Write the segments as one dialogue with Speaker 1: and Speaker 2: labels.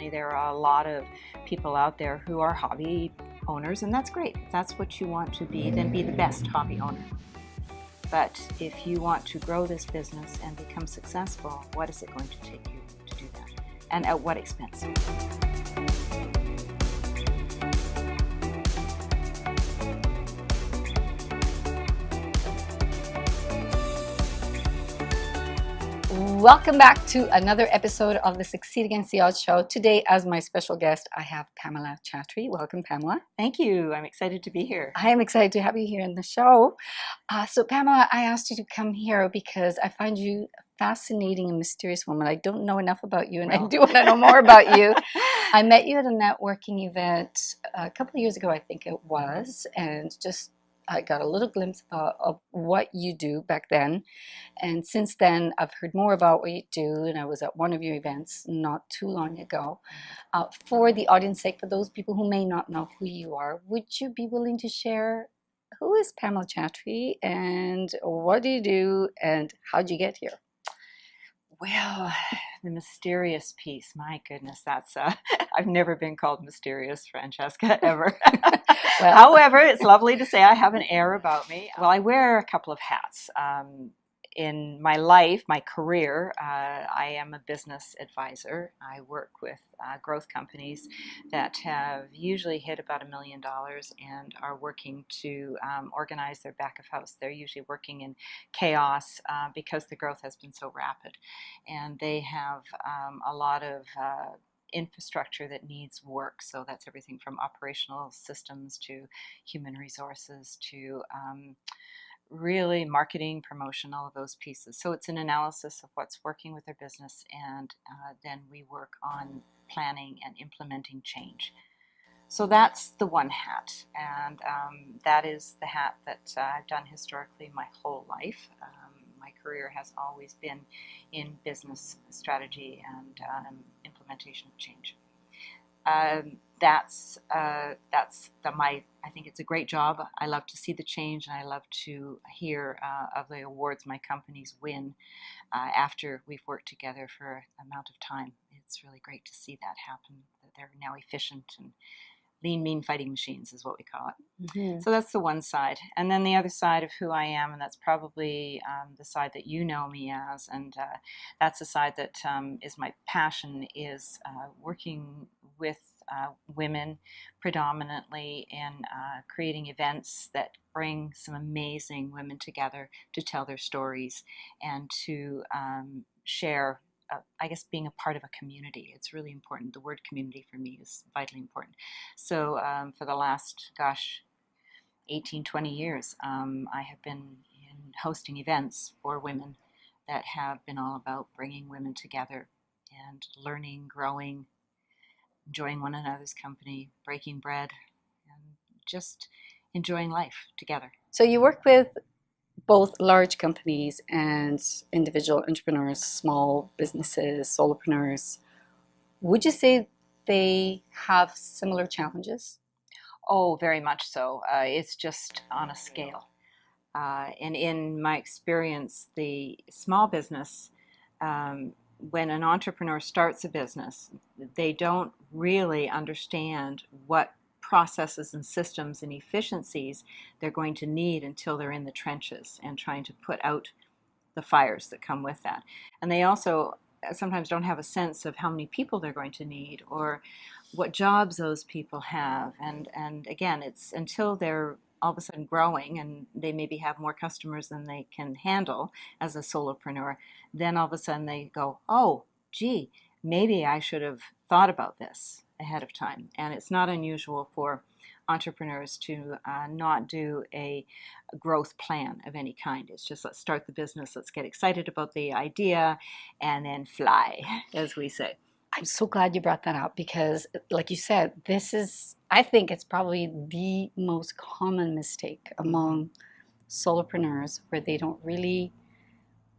Speaker 1: unfortunately, there are a lot of people out there who are hobby owners, and that's great. If that's what you want to be, then be the best hobby owner. But if you want to grow this business and become successful, what is it going to take you to do that? And at what expense?
Speaker 2: Welcome back to another episode of the Succeed Against the Odds show. Today, as my special guest, I have Pamela Chatry. Welcome, Pamela.
Speaker 1: Thank you. I'm excited to be here.
Speaker 2: I am excited to have you here in the show. So, Pamela, I asked you to come here because I find you a fascinating and mysterious woman. I don't know enough about you, and I do want to know more about you. I met you at a networking event a couple of years ago, I think it was, and I got a little glimpse of what you do back then. And since then, I've heard more about what you do, and I was at one of your events not too long ago. For the audience sake, for those people who may not know who you are, would you be willing to share who is Pamela Chatry, and what do you do, and how'd you get here?
Speaker 1: Well, the mysterious piece, my goodness, that's, I've never been called mysterious, Francesca, ever.
Speaker 2: Well,
Speaker 1: however, it's lovely to say I have an air about me. Well, I wear a couple of hats. In my life, my career, I am a business advisor. I work with growth companies that have usually hit about $1 million and are working to organize their back of house. They're usually working in chaos because the growth has been so rapid. And they have a lot of infrastructure that needs work. So that's everything from operational systems to human resources to really marketing, promotion, all of those pieces. So it's an analysis of what's working with their business, and then we work on planning and implementing change. So that's the one hat, and that is the hat that I've done historically my whole life. My career has always been in business strategy and implementation of change. I think it's a great job. I love to see the change, and I love to hear of the awards my companies win after we've worked together for an amount of time. It's really great to see that happen, that they're now efficient and lean, mean fighting machines is what we call it. Mm-hmm. So that's the one side. And then the other side of who I am, and that's probably the side that you know me as, and that's the side that is my passion, is working with women predominantly in creating events that bring some amazing women together to tell their stories and to share, I guess, being a part of a community. It's really important. The word community for me is vitally important. So for the last, 18, 20 years, I have been hosting events for women that have been all about bringing women together and learning, growing, enjoying one another's company, breaking bread, and just enjoying life together.
Speaker 2: So you work with both large companies and individual entrepreneurs, small businesses, solopreneurs. Would you say they have similar challenges?
Speaker 1: Oh, very much so. It's just on a scale. And in my experience, the small business, when an entrepreneur starts a business, they don't really understand what processes and systems and efficiencies they're going to need until they're in the trenches and trying to put out the fires that come with that. And they also sometimes don't have a sense of how many people they're going to need or what jobs those people have. And again, it's until they're all of a sudden growing and they maybe have more customers than they can handle as a solopreneur, then all of a sudden they go, oh, gee, maybe I should have thought about this ahead of time. And it's not unusual for entrepreneurs to not do a growth plan of any kind. It's just, let's start the business, let's get excited about the idea, and then fly, as we say.
Speaker 2: I'm so glad you brought that up because, like you said, I think it's probably the most common mistake among solopreneurs, where they don't really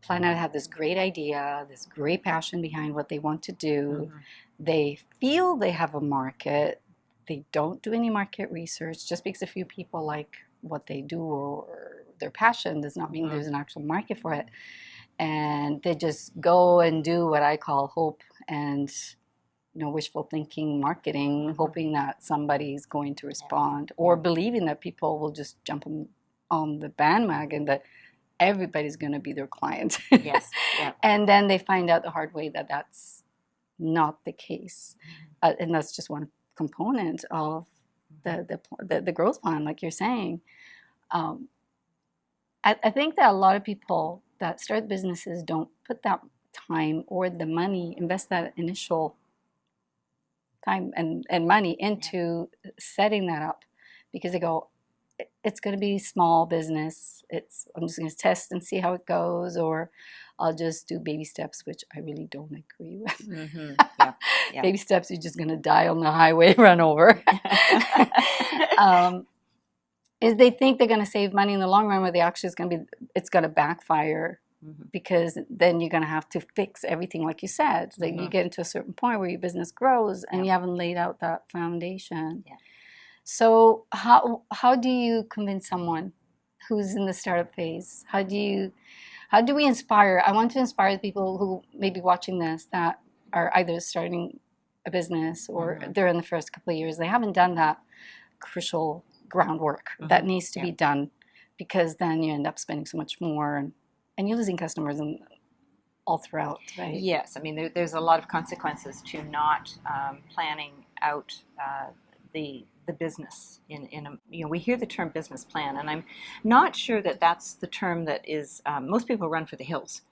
Speaker 2: plan out, have this great idea, this great passion behind what they want to do. Mm-hmm. They feel they have a market. They don't do any market research. Just because a few people like what they do or their passion does not mean there's an actual market for it. And they just go and do what I call hope and wishful thinking marketing, hoping that somebody's going to respond, or believing that people will just jump on the bandwagon that everybody's going to be their client.
Speaker 1: Yes. Yeah.
Speaker 2: And then they find out the hard way that that's not the case. And that's just one component of the growth plan, like you're saying. I think that a lot of people that start businesses don't put that time or the money, invest that initial time and money into setting that up, because they go, it's going to be small business. I'm just going to test and see how it goes, or I'll just do baby steps, which I really don't agree with.
Speaker 1: Mm-hmm. Yeah.
Speaker 2: Baby steps, you're just going to die on the highway, run over. Is they think they're going to save money in the long run, where they actually it's going to backfire. Mm-hmm. Because then you're going to have to fix everything, like you said. Like you get into a certain point where your business grows and you haven't laid out that foundation. Yeah. So how do you convince someone who's in the startup phase? How do we inspire? I want to inspire the people who may be watching this that are either starting a business or they're in the first couple of years. They haven't done that crucial groundwork that needs to be done, because then you end up spending so much more and you're losing customers and all throughout, right?
Speaker 1: Yes, I mean there's a lot of consequences to not planning out the business. We hear the term business plan, and I'm not sure that that's the term that is. Most people run for the hills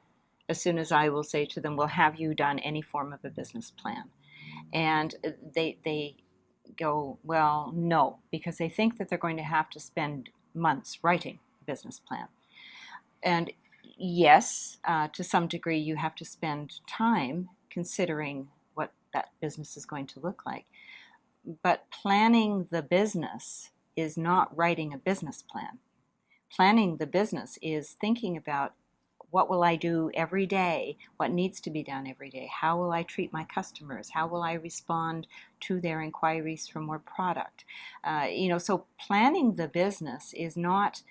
Speaker 1: as soon as I will say to them, "Well, have you done any form of a business plan?" And they go, "Well, no," because they think that they're going to have to spend months writing a business plan. And yes, to some degree, you have to spend time considering what that business is going to look like. But planning the business is not writing a business plan. Planning the business is thinking about, what will I do every day? What needs to be done every day? How will I treat my customers? How will I respond to their inquiries for more product? So planning the business is not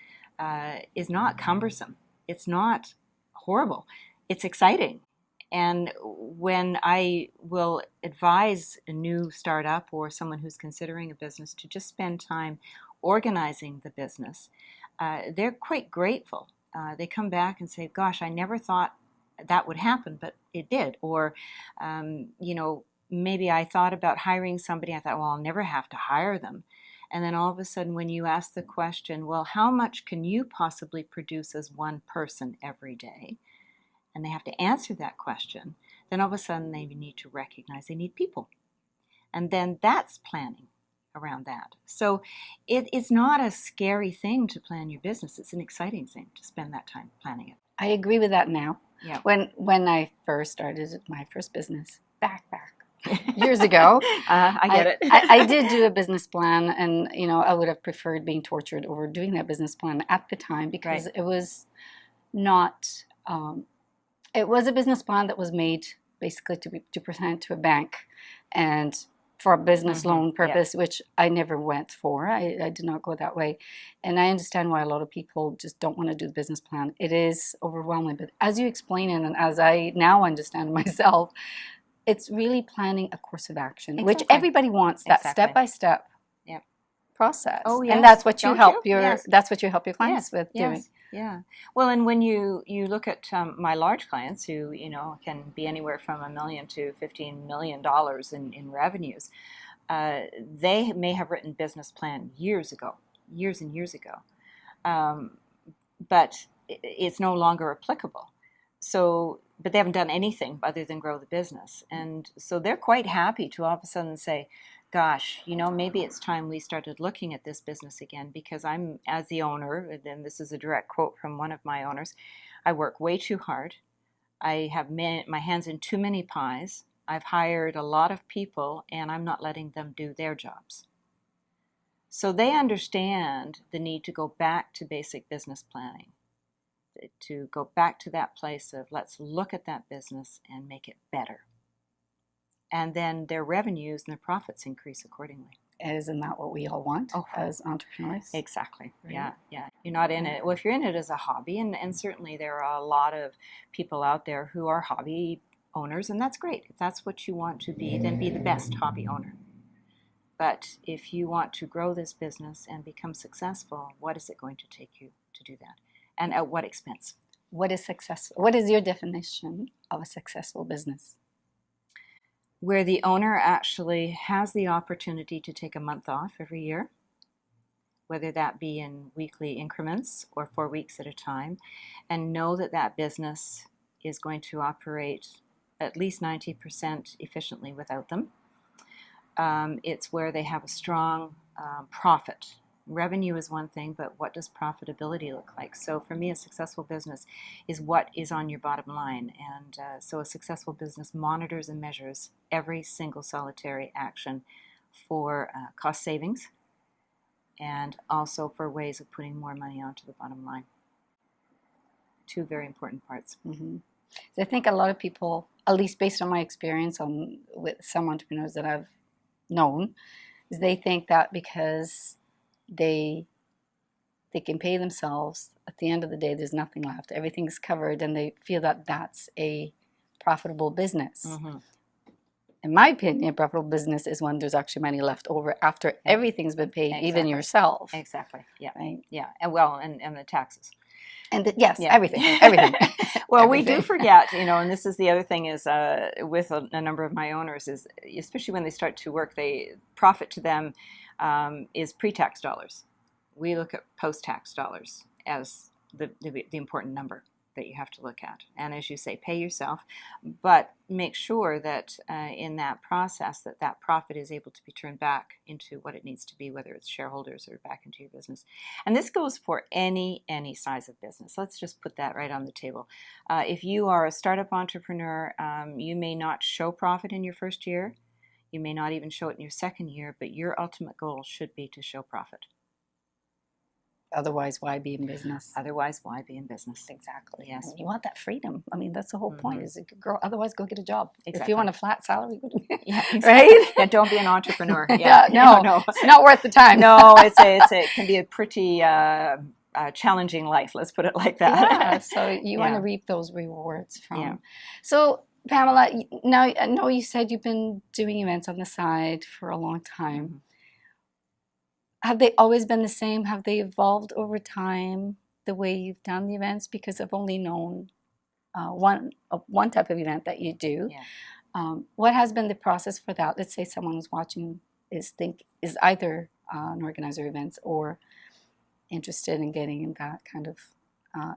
Speaker 1: cumbersome. It's not horrible. It's exciting. And when I will advise a new startup or someone who's considering a business to just spend time organizing the business, they're quite grateful. They come back and say, "Gosh, I never thought that would happen, but it did." Or, maybe I thought about hiring somebody. I thought, well, I'll never have to hire them. And then all of a sudden, when you ask the question, well, how much can you possibly produce as one person every day? And they have to answer that question. Then all of a sudden, they need to recognize they need people. And then that's planning around that. So it's not a scary thing to plan your business. It's an exciting thing to spend that time planning it.
Speaker 2: I agree with that now.
Speaker 1: Yeah.
Speaker 2: When I first started my first business, back years ago,
Speaker 1: I get it.
Speaker 2: I did do a business plan, and I would have preferred being tortured over doing that business plan at the time, because it was not. It was a business plan that was made basically to present to a bank, and for a business loan purpose, which I never went for. I did not go that way, and I understand why a lot of people just don't want to do the business plan. It is overwhelming, but as you explain it, and as I now understand myself, it's really planning a course of action, which everybody wants, that step-by-step process.
Speaker 1: Oh, yes.
Speaker 2: And that's what you help
Speaker 1: that's
Speaker 2: what you help your clients with doing.
Speaker 1: Yeah. Well, and when you look at my large clients who, can be anywhere from $1 million to $15 million in revenues, they may have written business plan years and years ago. But it's no longer applicable. So, but they haven't done anything other than grow the business. And so they're quite happy to all of a sudden say, gosh, maybe it's time we started looking at this business again, because I'm, as the owner, and this is a direct quote from one of my owners, I work way too hard. I have my hands in too many pies. I've hired a lot of people, and I'm not letting them do their jobs. So they understand the need to go back to basic business planning, to go back to that place of let's look at that business and make it better. And then their revenues and their profits increase accordingly.
Speaker 2: Isn't that what we all want as entrepreneurs?
Speaker 1: Exactly. Right? Yeah. You're not in it. Well, if you're in it as a hobby, and certainly there are a lot of people out there who are hobby owners, and that's great. If that's what you want to be, then be the best hobby owner. But if you want to grow this business and become successful, what is it going to take you to do that? And at what expense?
Speaker 2: What is successful? What is your definition of a successful business?
Speaker 1: Where the owner actually has the opportunity to take a month off every year, whether that be in weekly increments or 4 weeks at a time, and know that that business is going to operate at least 90% efficiently without them. It's where they have a strong profit. Revenue is one thing, but what does profitability look like? So for me, a successful business is what is on your bottom line. And so a successful business monitors and measures every single solitary action for cost savings and also for ways of putting more money onto the bottom line. Two very important parts.
Speaker 2: Mm-hmm. So I think a lot of people, at least based on my experience with some entrepreneurs that I've known, is they think that because they can pay themselves, at the end of the day there's nothing left, everything's covered, and they feel that that's a profitable business.
Speaker 1: Mm-hmm.
Speaker 2: In my opinion, a profitable business is when there's actually money left over after everything's been paid,
Speaker 1: Exactly.
Speaker 2: Even yourself.
Speaker 1: Exactly. Yeah.
Speaker 2: Right.
Speaker 1: Yeah. And well, and the taxes.
Speaker 2: And yes,
Speaker 1: Yeah.
Speaker 2: everything.
Speaker 1: Well,
Speaker 2: everything.
Speaker 1: we do forget, and this is the other thing is with a number of my owners is, especially when they start to work, profit to them is pre-tax dollars. We look at post-tax dollars as the important number that you have to look at. And as you say, pay yourself, but make sure that in that process that profit is able to be turned back into what it needs to be, whether it's shareholders or back into your business. And this goes for any size of business. Let's just put that right on the table. If you are a startup entrepreneur, you may not show profit in your first year. You may not even show it in your second year, but your ultimate goal should be to show profit.
Speaker 2: Otherwise, why be in business?
Speaker 1: Otherwise, why be in business?
Speaker 2: Exactly.
Speaker 1: Yes.
Speaker 2: And you want that freedom. I mean, that's the whole point.
Speaker 1: Mm-hmm.
Speaker 2: Is otherwise go get a job.
Speaker 1: Exactly.
Speaker 2: If you want a flat salary,
Speaker 1: yeah, exactly.
Speaker 2: Right?
Speaker 1: Yeah, don't be an entrepreneur.
Speaker 2: Yeah, no, it's not worth the time.
Speaker 1: No, it can be a pretty challenging life. Let's put it like that.
Speaker 2: Yeah. So you want to reap those rewards from. Yeah. So Pamela, now I know you said you've been doing events on the side for a long time. Mm-hmm. Have they always been the same? Have they evolved over time, the way you've done the events? Because I've only known one type of event that you do. Yeah. What has been the process for that? Let's say someone who's watching is either an organizer of events or interested in getting in that kind of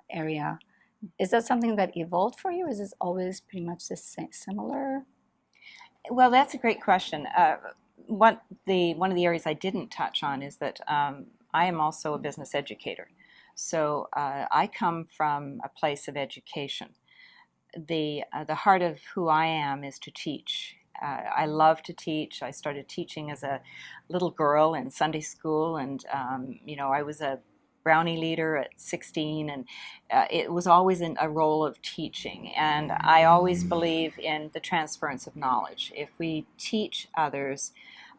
Speaker 2: area. Is that something that evolved for you? Or is this always pretty much the same, similar?
Speaker 1: Well, that's a great question. One of the areas I didn't touch on is that I am also a business educator. So I come from a place of education. The heart of who I am is to teach. I love to teach. I started teaching as a little girl in Sunday school, and I was a brownie leader at 16, and it was always a role of teaching. And I always believe in the transference of knowledge. If we teach others,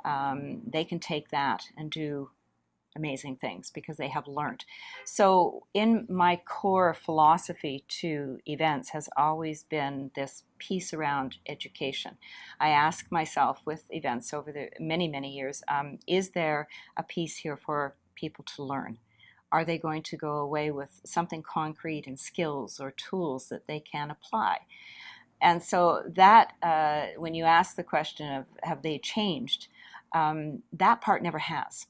Speaker 1: they can take that and do amazing things because they have learned. So in my core philosophy to events has always been this piece around education. I ask myself with events over the many years, is there a piece here for people to learn? Are they going to go away with something concrete and skills or tools that they can apply? And so that, when you ask the question of have they changed, that part never has.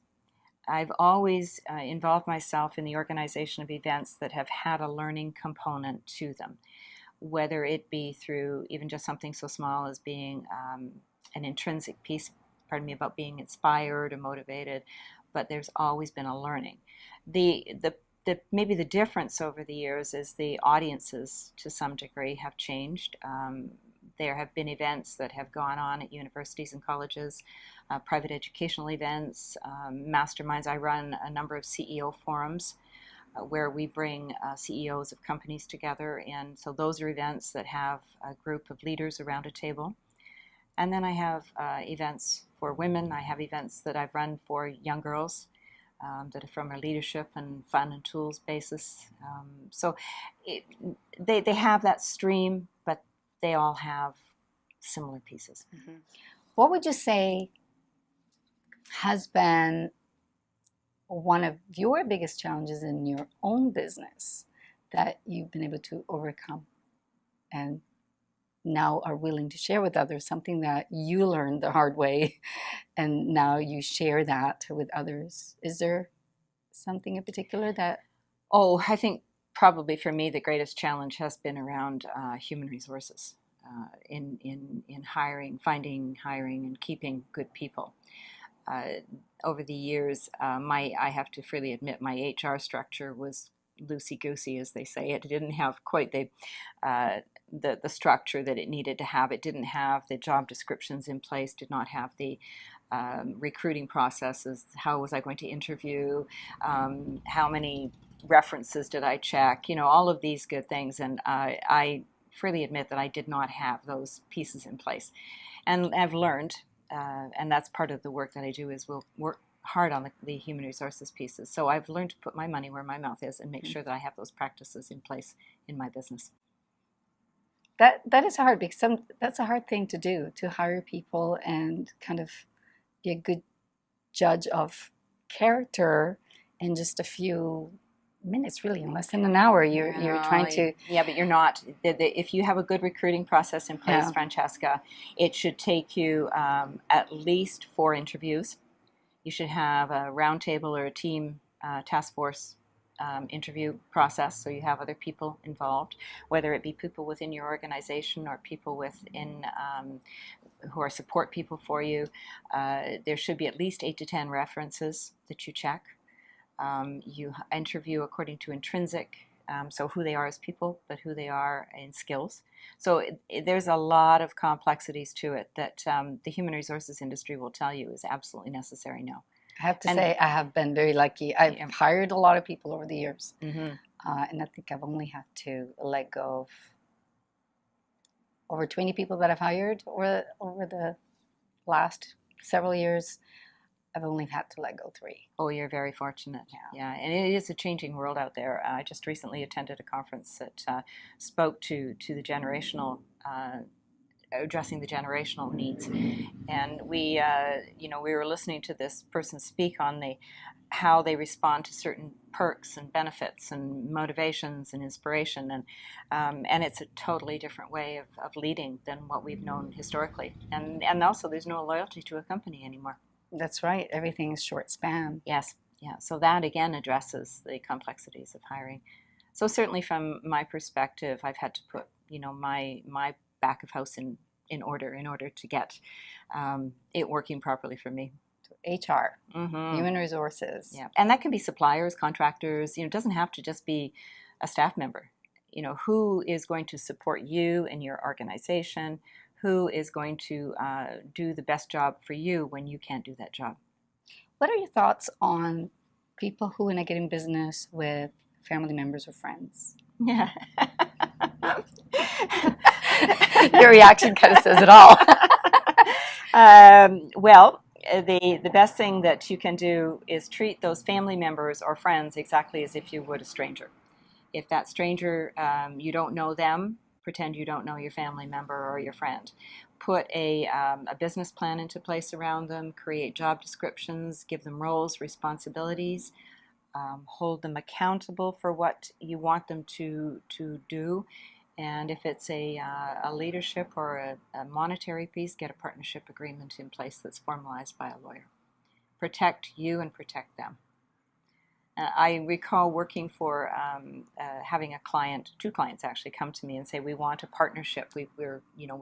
Speaker 1: I've always involved myself in the organization of events that have had a learning component to them, whether it be through even just something so small as being an intrinsic piece, about being inspired or motivated, but there's always been a learning. Maybe the difference over the years is the audiences to some degree have changed. There have been events that have gone on at universities and colleges, private educational events, masterminds. I run a number of CEO forums where we bring CEOs of companies together, and so those are events that have a group of leaders around a table. And then I have events for women. I have events that I've run for young girls that are from a leadership and fun and tools basis. So they have that stream, but they all have similar pieces.
Speaker 2: Mm-hmm. What would you say has been one of your biggest challenges in your own business that you've been able to overcome and now are willing to share with others, something that you learned the hard way and now you share that with others? Is there something in particular that...
Speaker 1: Oh, I think probably for me the greatest challenge has been around human resources, in hiring, finding, hiring, and keeping good people. Over the years, I have to freely admit my HR structure was loosey-goosey, as they say. It didn't have quite the structure that it needed to have. It didn't have the job descriptions in place, did not have the recruiting processes. How was I going to interview? How many references did I check? You know, all of these good things. And I freely admit that I did not have those pieces in place. And I've learned, and that's part of the work that I do, is we'll work hard on the human resources pieces. So I've learned to put my money where my mouth is and make sure that I have those practices in place in my business.
Speaker 2: That is hard, because that's a hard thing to do, to hire people and kind of be a good judge of character in just a few minutes, really, in less than an hour. You're trying to...
Speaker 1: Yeah, but you're not. If you have a good recruiting process in place, Francesca, it should take you at least 4 interviews. You should have a roundtable or a team task force interview process, so you have other people involved, whether it be people within your organization or people within who are support people for you. There should be at least 8 to 10 references that you check. You interview according to intrinsic, so who they are as people, but who they are in skills. So there's a lot of complexities to it that the human resources industry will tell you is absolutely necessary now.
Speaker 2: I have to say, I have been very lucky. I've hired a lot of people over the years, and I think I've only had to let go of over 20 people that I've hired over the last several years. I've only had to let go 3.
Speaker 1: Oh, you're very fortunate. Yeah, and it is a changing world out there. I just recently attended a conference that spoke to the generational, addressing the generational needs, and we were listening to this person speak on how they respond to certain perks and benefits and motivations and inspiration, and it's a totally different way of leading than what we've known historically, and also there's no loyalty to a company anymore.
Speaker 2: That's right. Everything is short span.
Speaker 1: Yes. Yeah. So that again addresses the complexities of hiring. So certainly from my perspective, I've had to put, my back of house in order to get it working properly for me.
Speaker 2: HR, human resources.
Speaker 1: Yeah. And that can be suppliers, contractors. It doesn't have to just be a staff member. Who is going to support you and your organization? Who is going to do the best job for you when you can't do that job?
Speaker 2: What are your thoughts on people who want to get in business with family members or friends?
Speaker 1: Yeah.
Speaker 2: Your reaction kind of says it all.
Speaker 1: Well, the best thing that you can do is treat those family members or friends exactly as if you would a stranger. If that stranger, you don't know them, pretend you don't know your family member or your friend. Put a business plan into place around them, create job descriptions, give them roles, responsibilities, hold them accountable for what you want them to do. And if it's a leadership or a monetary piece, get a partnership agreement in place that's formalized by a lawyer. Protect you and protect them. I recall working for having two clients actually come to me and say, we want a partnership. We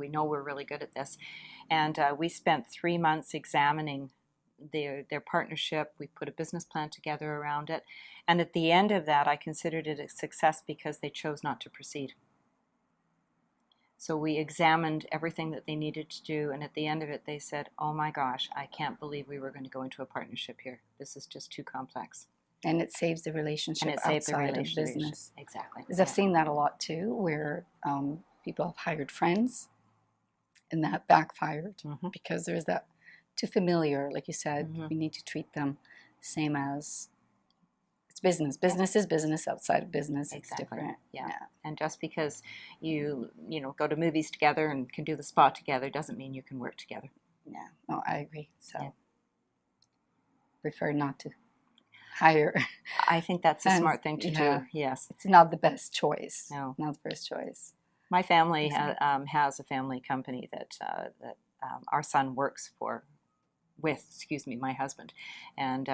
Speaker 1: know we're really good at this. And we spent 3 months examining their partnership. We put a business plan together around it. And at the end of that, I considered it a success because they chose not to proceed. So we examined everything that they needed to do. And at the end of it, they said, oh my gosh, I can't believe we were going to go into a partnership here. This is just too complex.
Speaker 2: And it saves the relationship outside of business.
Speaker 1: Exactly.
Speaker 2: Because I've seen that a lot too, where people have hired friends and that backfired because there's that too familiar, like you said. We need to treat them same as it's business. Business is business. Outside of business, it's
Speaker 1: Exactly.
Speaker 2: different.
Speaker 1: Yeah. And just because you go to movies together and can do the spa together doesn't mean you can work together.
Speaker 2: Yeah. No, I agree. So
Speaker 1: Yeah.
Speaker 2: prefer not to hire.
Speaker 1: I think that's a
Speaker 2: And,
Speaker 1: smart thing to
Speaker 2: yeah.
Speaker 1: do. Yes.
Speaker 2: It's not the best choice.
Speaker 1: No.
Speaker 2: Not the first choice.
Speaker 1: My family
Speaker 2: Excellent.
Speaker 1: has a family company that our son works with my husband, and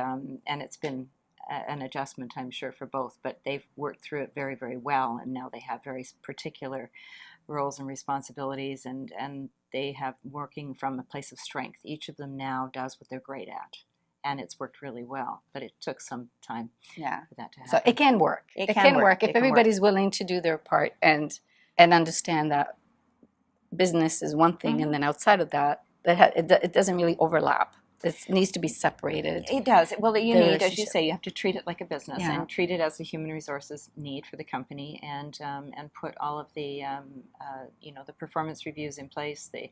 Speaker 1: it's been an adjustment, I'm sure, for both. But they've worked through it very, very well, and now they have very particular roles and responsibilities, and they have working from a place of strength. Each of them now does what they're great at, and it's worked really well. But it took some time for that to happen.
Speaker 2: So it can work. It can work if everybody's willing to do their part and understand that business is one thing, and then outside of that, it doesn't really overlap. It needs to be separated.
Speaker 1: It does. Well, you need, as you say, you have to treat it like a business and treat it as a human resources need for the company, and put all of the the performance reviews in place, the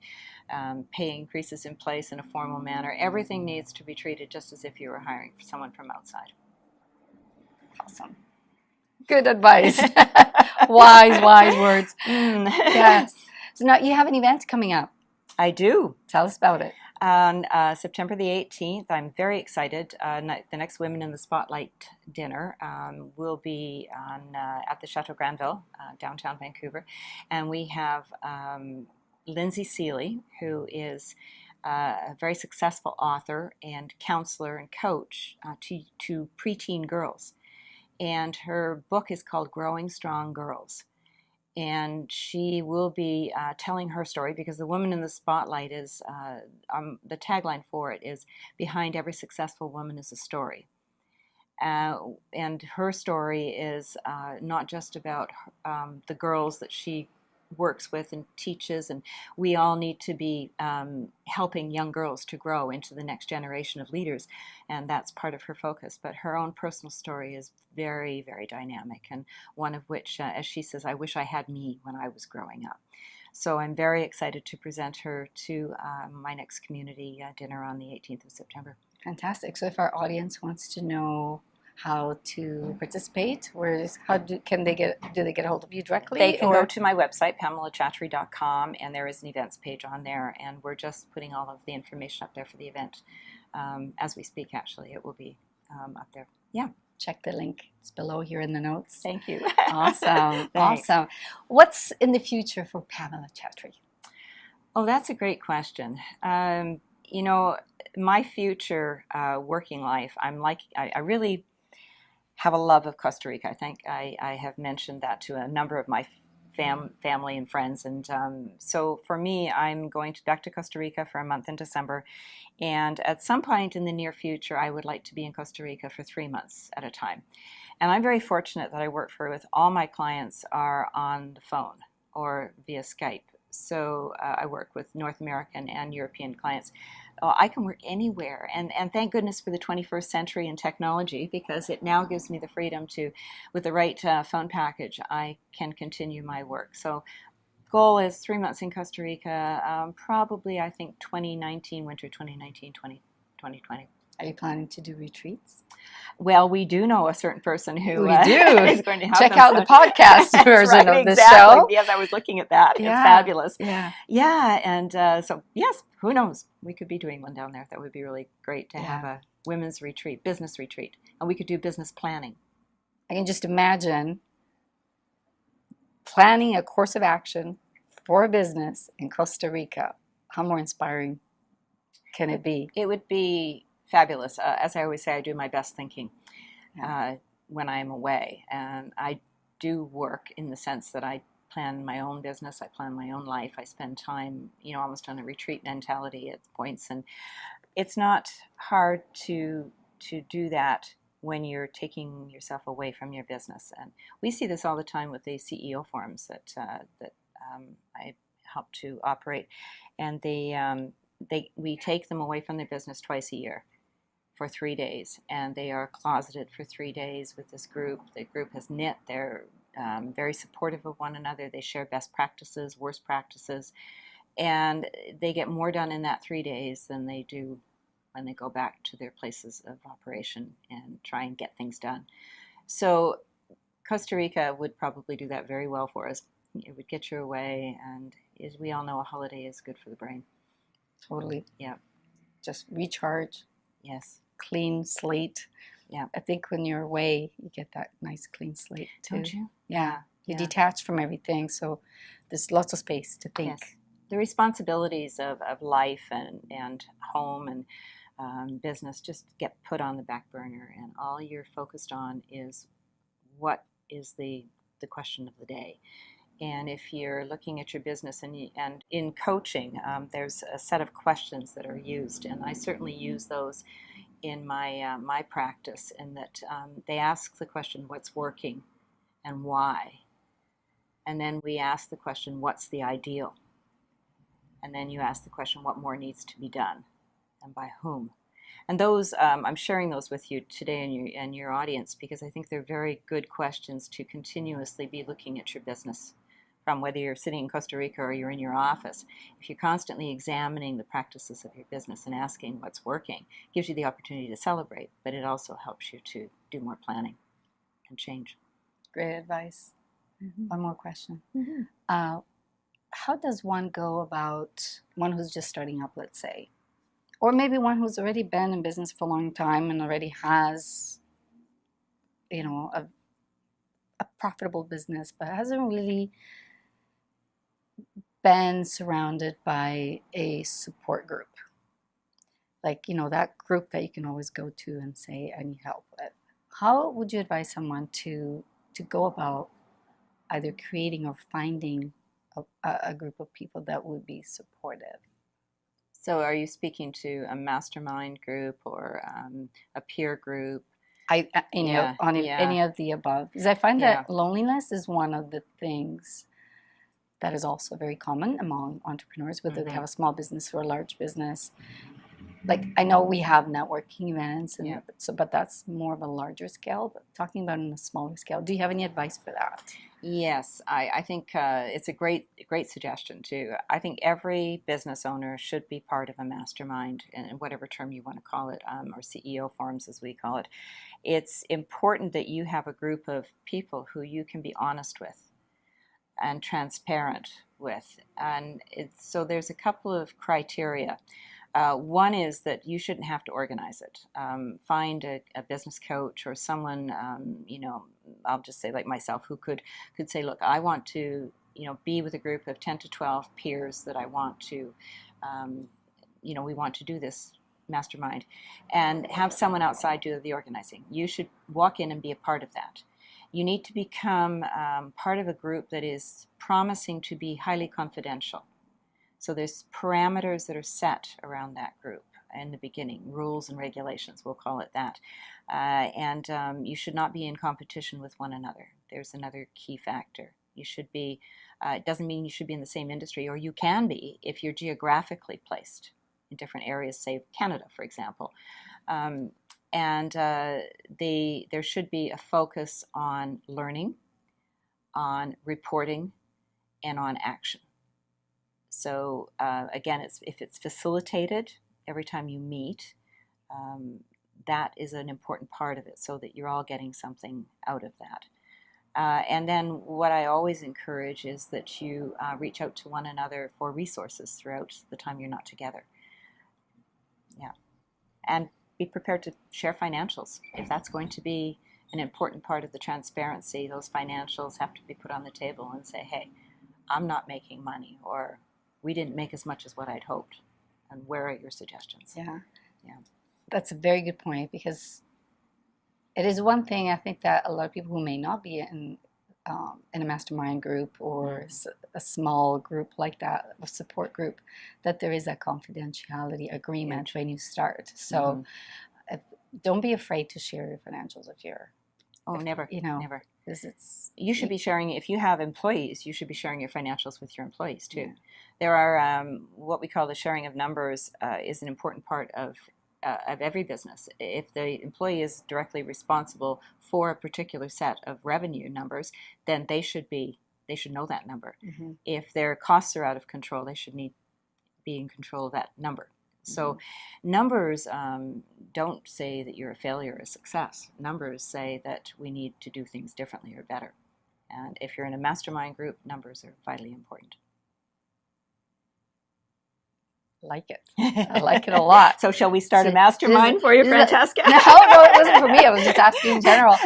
Speaker 1: pay increases in place in a formal manner. Everything needs to be treated just as if you were hiring someone from outside.
Speaker 2: Awesome. Good advice. wise words. Yes. So now you have an event coming up.
Speaker 1: I do.
Speaker 2: Tell us about it.
Speaker 1: On September the 18th, I'm very excited. The next Women in the Spotlight dinner will be at the Chateau Granville, downtown Vancouver. And we have Lindsay Seeley, who is a very successful author and counselor and coach to preteen girls. And her book is called Growing Strong Girls. And she will be telling her story, because the Woman in the Spotlight is, the tagline for it is, behind every successful woman is a story. And her story is not just about the girls that she works with and teaches, and we all need to be helping young girls to grow into the next generation of leaders, and that's part of her focus. But her own personal story is very, very dynamic, and one of which, as she says, I wish I had me when I was growing up. So I'm very excited to present her to my next community dinner on the 18th of September.
Speaker 2: Fantastic. So if our audience wants to know how to participate, do they get a hold of you directly?
Speaker 1: They can go to my website, PamelaChatry.com, and there is an events page on there, and we're just putting all of the information up there for the event as we speak. Actually, it will be up there. Yeah.
Speaker 2: Check the link. It's below here in the notes.
Speaker 1: Thank you.
Speaker 2: Awesome. Awesome. What's in the future for Pamela Chatry?
Speaker 1: Oh, that's a great question. My future working life, I really have a love of Costa Rica. I think I have mentioned that to a number of my family and friends. And so for me, I'm going back to Costa Rica for a month in December. And at some point in the near future, I would like to be in Costa Rica for 3 months at a time. And I'm very fortunate that I work with all my clients are on the phone or via Skype. So I work with North American and European clients. I can work anywhere, and thank goodness for the 21st century and technology, because it now gives me the freedom to, with the right phone package, I can continue my work. So goal is 3 months in Costa Rica, probably I think 2019, winter 2019, 2020.
Speaker 2: Are you planning to do retreats?
Speaker 1: Well, we do know a certain person who is going to have
Speaker 2: Check
Speaker 1: them.
Speaker 2: out the podcast version of the
Speaker 1: exactly.
Speaker 2: show.
Speaker 1: Yes, I was looking at that.
Speaker 2: Yeah.
Speaker 1: It's fabulous.
Speaker 2: Yeah.
Speaker 1: Yeah, and so yes, who knows? We could be doing one down there. That would be really great to have a women's retreat, business retreat, and we could do business planning.
Speaker 2: I can just imagine planning a course of action for a business in Costa Rica. How more inspiring can it be?
Speaker 1: It would be fabulous. As I always say, I do my best thinking when I'm away. And I do work in the sense that I plan my own business, I plan my own life. I spend time, almost on a retreat mentality at points. And it's not hard to do that when you're taking yourself away from your business. And we see this all the time with the CEO forums that I help to operate. And we take them away from their business twice a year for 3 days, and they are closeted for 3 days with this group. The group has knit. They're very supportive of one another. They share best practices, worst practices, and they get more done in that 3 days than they do when they go back to their places of operation and try and get things done. So Costa Rica would probably do that very well for us. It would get you away, and as we all know, a holiday is good for the brain.
Speaker 2: Totally.
Speaker 1: Yeah.
Speaker 2: Just recharge.
Speaker 1: Yes.
Speaker 2: Clean slate.
Speaker 1: Yeah.
Speaker 2: I think when you're away, you get that nice clean slate too.
Speaker 1: Don't you?
Speaker 2: Yeah. You
Speaker 1: Yeah.
Speaker 2: detach from everything, so there's lots of space to think.
Speaker 1: Yes. The responsibilities of life and home and business just get put on the back burner, and all you're focused on is what is the question of the day. And if you're looking at your business and in coaching, there's a set of questions that are used, and I certainly use those in my practice, in that they ask the question, what's working and why? And then we ask the question, what's the ideal? And then you ask the question, what more needs to be done and by whom? And those, I'm sharing those with you today and your audience, because I think they're very good questions to continuously be looking at your business from, whether you're sitting in Costa Rica or you're in your office. If you're constantly examining the practices of your business and asking what's working, it gives you the opportunity to celebrate, but it also helps you to do more planning and change.
Speaker 2: Great advice.
Speaker 1: Mm-hmm.
Speaker 2: One more question.
Speaker 1: Mm-hmm.
Speaker 2: How does one go about, one who's just starting up, let's say, or maybe one who's already been in business for a long time and already has, you know, a profitable business, but hasn't really been surrounded by a support group? Like, you know, that group that you can always go to and say, I need help with. How would you advise someone to go about either creating or finding a group of people that would be supportive?
Speaker 1: So are you speaking to a mastermind group or a peer group?
Speaker 2: Any of the above. Because I find that loneliness is one of the things that is also very common among entrepreneurs, whether they have a small business or a large business. Like, I know we have networking events, and but that's more of a larger scale. But talking about on a smaller scale, do you have any advice for that?
Speaker 1: Yes, I think it's a great suggestion too. I think every business owner should be part of a mastermind, in whatever term you want to call it, or CEO forums as we call it. It's important that you have a group of people who you can be honest with and transparent with. And so there's a couple of criteria. One is that you shouldn't have to organize it. Find a business coach or someone, I'll just say like myself, who could say, look, I want to, be with a group of 10 to 12 peers that I want to, we want to do this mastermind, and have someone outside do the organizing. You should walk in and be a part of that. You need to become part of a group that is promising to be highly confidential. So there's parameters that are set around that group in the beginning, rules and regulations, we'll call it that. And you should not be in competition with one another. There's another key factor. You should be, it doesn't mean you should be in the same industry, or you can be if you're geographically placed in different areas, say Canada, for example. There should be a focus on learning, on reporting, and on action. So again, if it's facilitated every time you meet, that is an important part of it, so that you're all getting something out of that. And then what I always encourage is that you reach out to one another for resources throughout the time you're not together. Yeah. And be prepared to share financials. If that's going to be an important part of the transparency, those financials have to be put on the table and say, hey, I'm not making money, or we didn't make as much as what I'd hoped, and where are your suggestions?
Speaker 2: Yeah. That's a very good point, because it is one thing, I think, that a lot of people who may not be in a mastermind group or a small group like that, a support group, that there is a confidentiality agreement when you start. So don't be afraid to share your financials if you're...
Speaker 1: Never.
Speaker 2: Never.
Speaker 1: You should be sharing, if you have employees, you should be sharing your financials with your employees too. There are what we call the sharing of numbers is an important part of every business. If the employee is directly responsible for a particular set of revenue numbers, then they should know that number. If their costs are out of control, they should be in control of that number. So numbers don't say that you're a failure or a success. Numbers say that we need to do things differently or better. And if you're in a mastermind group, numbers are vitally important.
Speaker 2: Like it. I like it a lot.
Speaker 1: So shall we start a mastermind for you, Francesca?
Speaker 2: No, it wasn't for me. I was just asking in general.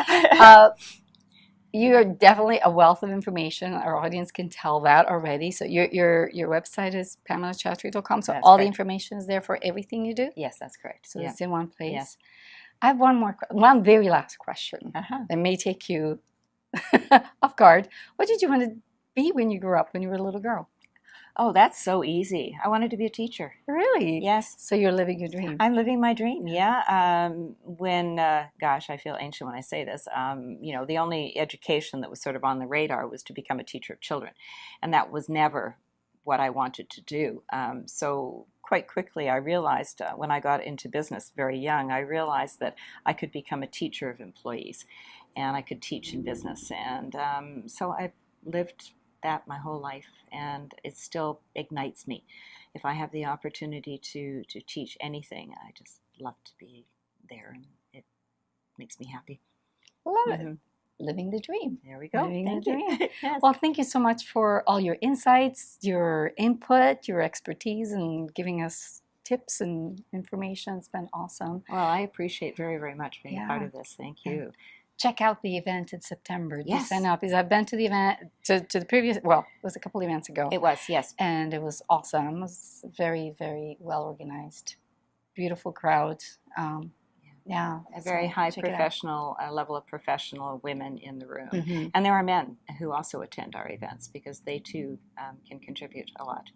Speaker 2: You're definitely a wealth of information. Our audience can tell that already. So your website is pamelachatry.com. So
Speaker 1: That's
Speaker 2: all
Speaker 1: correct.
Speaker 2: the information is there for everything you do?
Speaker 1: Yes, that's correct.
Speaker 2: So
Speaker 1: Yeah.
Speaker 2: it's in one place.
Speaker 1: Yes.
Speaker 2: I have one very last question. That may take you off guard. What did you want to be when you grew up, when you were a little girl?
Speaker 1: Oh, that's so easy. I wanted to be a teacher.
Speaker 2: Really?
Speaker 1: Yes.
Speaker 2: So you're living your dream.
Speaker 1: I'm living my dream, yeah. Gosh, I feel ancient when I say this. The only education that was sort of on the radar was to become a teacher of children. And that was never what I wanted to do. So quite quickly I realized when I got into business very young, I realized that I could become a teacher of employees and I could teach in business. And so I've lived that my whole life, and it still ignites me. If I have the opportunity to teach anything, I just love to be there, and it makes me happy.
Speaker 2: Love it. Living the dream.
Speaker 1: There we go.
Speaker 2: Living
Speaker 1: Thank
Speaker 2: the
Speaker 1: you.
Speaker 2: dream.
Speaker 1: Yes.
Speaker 2: Well, thank you so much for all your insights, your input, your expertise, and giving us tips and information. It's been awesome.
Speaker 1: Well, I appreciate very, very much being a part of this. Thank you.
Speaker 2: Check out the event in September.
Speaker 1: Yes.
Speaker 2: Do sign up, because I've been to the event, to the previous, well, it was a couple of events ago.
Speaker 1: It was, yes.
Speaker 2: And it was awesome. It was very, very well organized. Beautiful crowd.
Speaker 1: A very high professional level of professional women in the room.
Speaker 2: Mm-hmm.
Speaker 1: And there are men who also attend our events because they too can contribute a lot.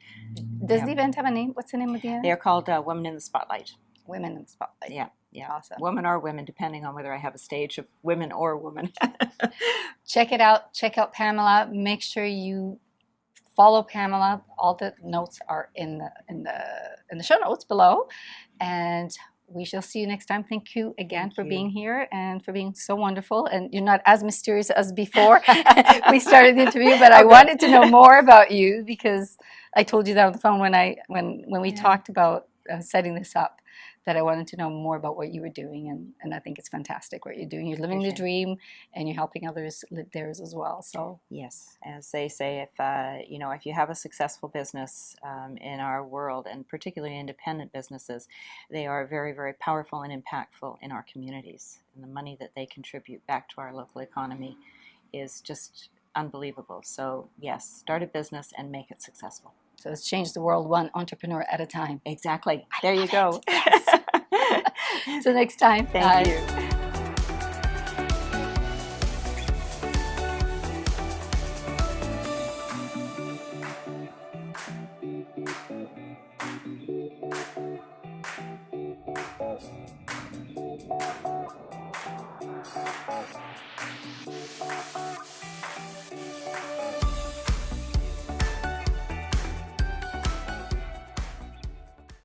Speaker 2: Does the event have a name? What's the name of the event?
Speaker 1: They're called Women in the Spotlight.
Speaker 2: Women in the Spotlight.
Speaker 1: Yeah.
Speaker 2: Awesome.
Speaker 1: Woman or women, depending on whether I have a stage of women or women.
Speaker 2: Check it out. Check out Pamela. Make sure you follow Pamela. All the notes are in the show notes below. And we shall see you next time. Thank you again for being here and for being so wonderful. And you're not as mysterious as before we started the interview, but I wanted to know more about you because I told you that on the phone when we talked about setting this up, that I wanted to know more about what you were doing, and I think it's fantastic what you're doing. You're living the dream, and you're helping others live theirs as well. So
Speaker 1: yes, as they say, if you have a successful business in our world, and particularly independent businesses, they are very, very powerful and impactful in our communities, and the money that they contribute back to our local economy is just unbelievable. So yes, start a business and make it successful.
Speaker 2: So let's change the world one entrepreneur at a time.
Speaker 1: Exactly. There you go.
Speaker 2: Yes. So next time.
Speaker 1: Thank you.